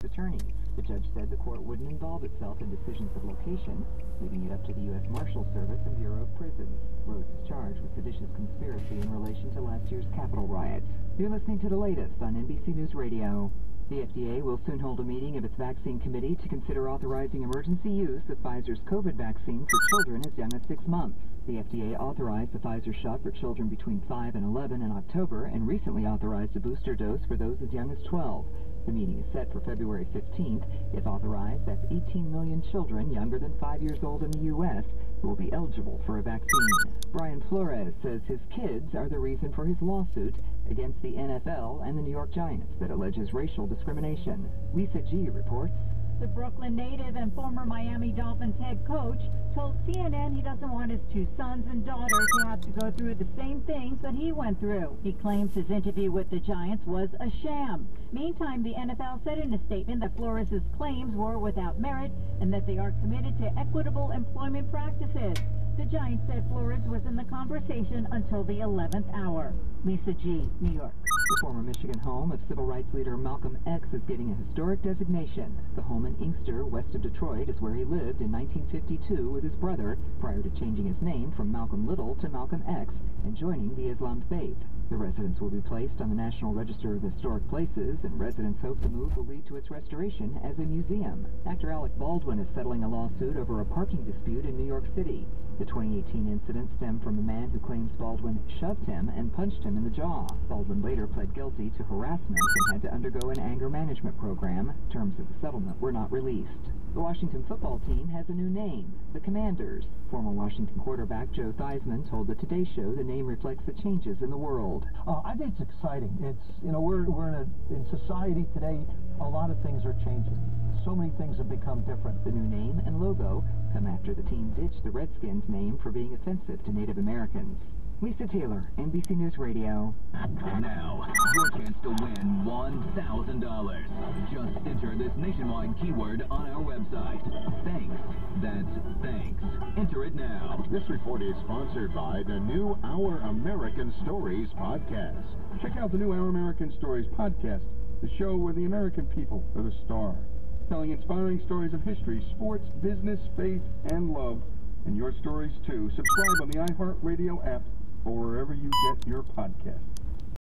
attorneys. The judge said the court wouldn't involve itself in decisions of location, leaving it up to the U.S. Marshal Service and Bureau of Prisons. Rhodes is charged with seditious conspiracy in relation to last year's Capitol riots. You're listening to the latest on NBC News Radio. The FDA will soon hold a meeting of its vaccine committee to consider authorizing emergency use of Pfizer's COVID vaccine for children as young as 6 months. The FDA authorized the Pfizer shot for children between 5 and 11 in October and recently authorized a booster dose for those as young as 12. The meeting is set for February 15th. If authorized, that's 18 million children younger than 5 years old in the U.S. who will be eligible for a vaccine. Brian Flores says his kids are the reason for his lawsuit against the NFL and the New York Giants that alleges racial discrimination. Lisa G. reports. The Brooklyn native and former Miami Dolphins head coach told CNN he doesn't want his two sons and daughter to have to go through the same things that he went through. He claims his interview with the Giants was a sham. Meantime, the NFL said in a statement that Flores' claims were without merit and that they are committed to equitable employment practices. The Giants said Flores was in the conversation until the 11th hour. Lisa G., New York. The former Michigan home of civil rights leader Malcolm X is getting a historic designation. The home in Inkster, west of Detroit, is where he lived in 1952 with his brother prior to changing his name from Malcolm Little to Malcolm X and joining the Islam faith. The residence will be placed on the National Register of Historic Places, and residents hope the move will lead to its restoration as a museum. Actor Alec Baldwin is settling a lawsuit over a parking dispute in New York City. The 2018 incident stemmed from a man who claims Baldwin shoved him and punched him in the jaw. Baldwin later pled guilty to harassment and had to undergo an anger management program. Terms of the settlement were not released. The Washington football team has a new name, the Commanders. Former Washington quarterback Joe Theismann told the Today Show the name reflects the changes in the world. I think it's exciting. We're in society today, a lot of things are changing. So many things have become different. The new name and logo come after the team ditched the Redskins name for being offensive to Native Americans. Lisa Taylor, NBC News Radio. Now, your chance to win $1,000. Just enter this nationwide keyword on our website. Thanks. That's thanks. Enter it now. This report is sponsored by the new Our American Stories podcast. Check out the new Our American Stories podcast, the show where the American people are the star, telling inspiring stories of history, sports, business, faith, and love, and your stories too. Subscribe on the iHeartRadio app or wherever you get your podcasts.